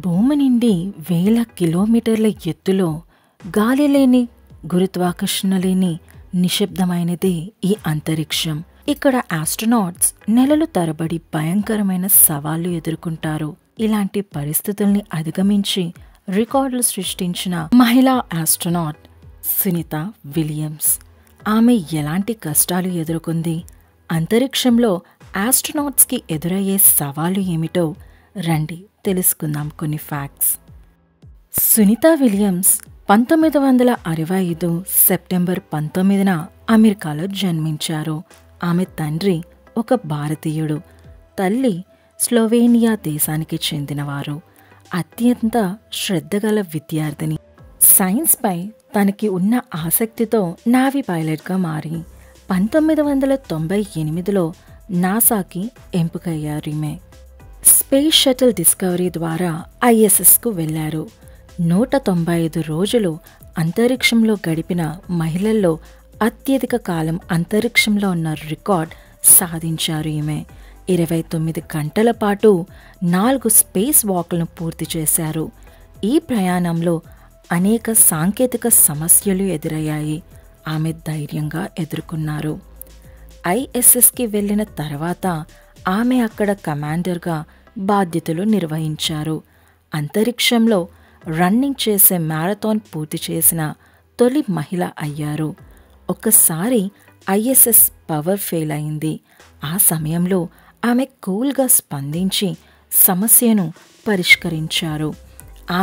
భూమి నుండి వేల కిలోమీటర్ల ఎత్తులో గాలి లేని గురుత్వాకర్షణ లేని నిశ్శబ్దమైనదే ఈ అంతరిక్షం. ఇక్కడ ఆస్ట్రోనాట్స్ నెలలు తరబడి భయంకరమైన సవాళ్లు ఎదుర్కొంటారు. ఇలాంటి పరిస్థితుల్ని అధిగమించి రికార్డులు సృష్టించిన మహిళా ఆస్ట్రోనాట్ సునీత విలియమ్స్. ఆమె ఎలాంటి కష్టాలు ఎదుర్కొంది, అంతరిక్షంలో ఆస్ట్రోనాట్స్కి ఎదురయ్యే సవాళ్లు ఏమిటో రండి తెలుసుకుందాం కొన్ని ఫ్యాక్ట్స్. సునీత విలియమ్స్ 1965 సెప్టెంబర్ 19న అమెరికాలో జన్మించారు. ఆమె తండ్రి ఒక భారతీయుడు, తల్లి స్లోవేనియా దేశానికి చెందినవారు. అత్యంత శ్రద్ధగల విద్యార్థిని. సైన్స్పై తనకి ఉన్న ఆసక్తితో నావీ పైలట్గా మారి 1998లో నాసాకి ఎంపికయ్యారు. ఈమె స్పేస్ షటిల్ డిస్కవరీ ద్వారా ISSకు వెళ్లారు. 195 రోజులు అంతరిక్షంలో గడిపిన మహిళల్లో అత్యధిక కాలం అంతరిక్షంలో ఉన్న రికార్డ్ సాధించారు. ఈమె 29 గంటల పాటు 4 స్పేస్ వాక్లను పూర్తి చేశారు. ఈ ప్రయాణంలో అనేక సాంకేతిక సమస్యలు ఎదురయ్యాయి. ఆమె ధైర్యంగా ఎదుర్కొన్నారు. ISSకి వెళ్లిన తర్వాత ఆమె అక్కడ కమాండర్గా బాధ్యతలు నిర్వహించారు. అంతరిక్షంలో రన్నింగ్ చేసే మ్యారథాన్ పూర్తి చేసిన తొలి మహిళ అయ్యారు. ఒక్కసారి ISS పవర్ ఫెయిల్ అయింది. ఆ సమయంలో ఆమె కూల్గా స్పందించి సమస్యను పరిష్కరించారు.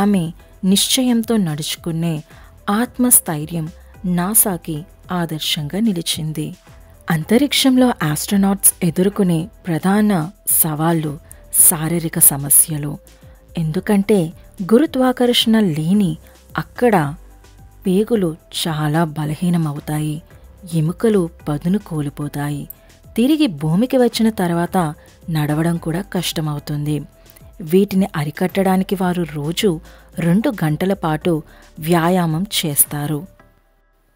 ఆమె నిశ్చయంతో నడుచుకునే ఆత్మస్థైర్యం నాసాకి ఆదర్శంగా నిలిచింది. అంతరిక్షంలో ఆస్ట్రోనాట్స్ ఎదుర్కొనే ప్రధాన సవాళ్లు శారీరక సమస్యలు. ఎందుకంటే గురుత్వాకర్షణ లేని అక్కడ పేగులు చాలా బలహీనమవుతాయి, ఎముకలు పదును కోల్పోతాయి. తిరిగి భూమికి వచ్చిన తర్వాత నడవడం కూడా కష్టమవుతుంది. వీటిని అరికట్టడానికి వారు రోజు 2 గంటల పాటు వ్యాయామం చేస్తారు.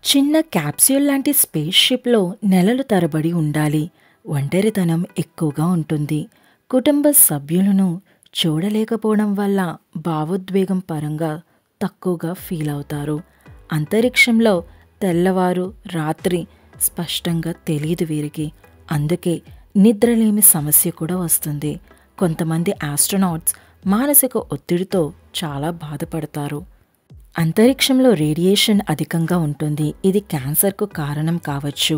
చిన్న క్యాప్స్యూల్ లాంటి స్పేస్ షిప్లో నెలలు తరబడి ఉండాలి. ఒంటరితనం ఎక్కువగా ఉంటుంది. కుటుంబ సభ్యులను చూడలేకపోవడం వల్ల భావోద్వేగం పరంగా తక్కువగా ఫీల్ అవుతారు. అంతరిక్షంలో తెల్లవారు రాత్రి స్పష్టంగా తెలియదు వీరికి. అందుకే నిద్రలేమి సమస్య కూడా వస్తుంది. కొంతమంది ఆస్ట్రోనాట్స్ మానసిక ఒత్తిడితో చాలా బాధపడతారు. అంతరిక్షంలో రేడియేషన్ అధికంగా ఉంటుంది. ఇది క్యాన్సర్కు కారణం కావచ్చు.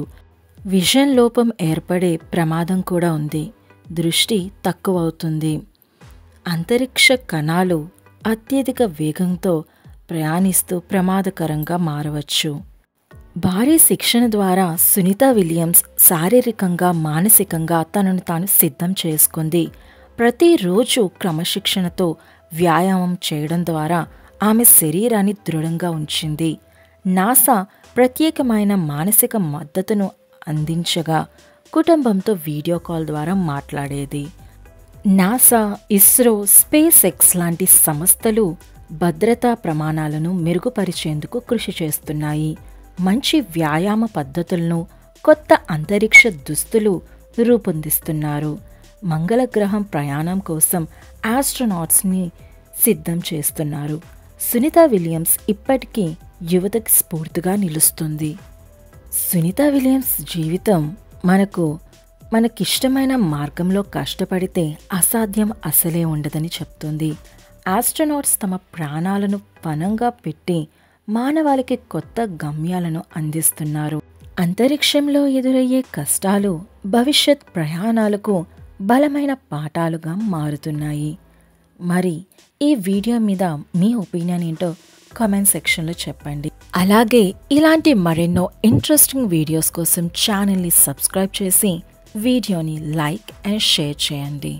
విజన్ లోపం ఏర్పడే ప్రమాదం కూడా ఉంది. దృష్టి తక్కువవుతుంది. అంతరిక్ష కణాలు అత్యధిక వేగంతో ప్రయాణిస్తూ ప్రమాదకరంగా మారవచ్చు. భారీ శిక్షణ ద్వారా సునీత విలియమ్స్ శారీరకంగా మానసికంగా తనను తాను సిద్ధం చేసుకుంది. ప్రతిరోజు క్రమశిక్షణతో వ్యాయామం చేయడం ద్వారా ఆమె శరీరాన్ని దృఢంగా ఉంచింది. నాసా ప్రత్యేకమైన మానసిక మద్దతును అందించగా కుటుంబంతో వీడియో కాల్ ద్వారా మాట్లాడేది. నాసా, ఇస్రో, స్పేస్ ఎక్స్ లాంటి సంస్థలు భద్రతా ప్రమాణాలను మెరుగుపరిచేందుకు కృషి చేస్తున్నాయి. మంచి వ్యాయామ పద్ధతులను, కొత్త అంతరిక్ష దుస్తులు రూపొందిస్తున్నారు. మంగళగ్రహం ప్రయాణం కోసం ఆస్ట్రోనాట్స్ని సిద్ధం చేస్తున్నారు. సునీత విలియమ్స్ ఇప్పటికీ యువతకి స్ఫూర్తిగా నిలుస్తుంది. సునీత విలియమ్స్ జీవితం మనకిష్టమైన మార్గంలో కష్టపడితే అసాధ్యం అసలే ఉండదని చెప్తుంది. ఆస్ట్రోనాట్స్ తమ ప్రాణాలను పణంగా పెట్టి మానవాళికి కొత్త గమ్యాలను అందిస్తున్నారు. అంతరిక్షంలో ఎదురయ్యే కష్టాలు భవిష్యత్ ప్రయాణాలకు బలమైన పాఠాలుగా మారుతున్నాయి. మరి ఈ వీడియో మీద మీ ఒపీనియన్ ఏంటో కామెంట్ సెక్షన్లో చెప్పండి. అలాగే ఇలాంటి మరెన్నో ఇంట్రెస్టింగ్ వీడియోస్ కోసం ఛానల్ని సబ్స్క్రైబ్ చేసి వీడియోని లైక్ అండ్ షేర్ చేయండి.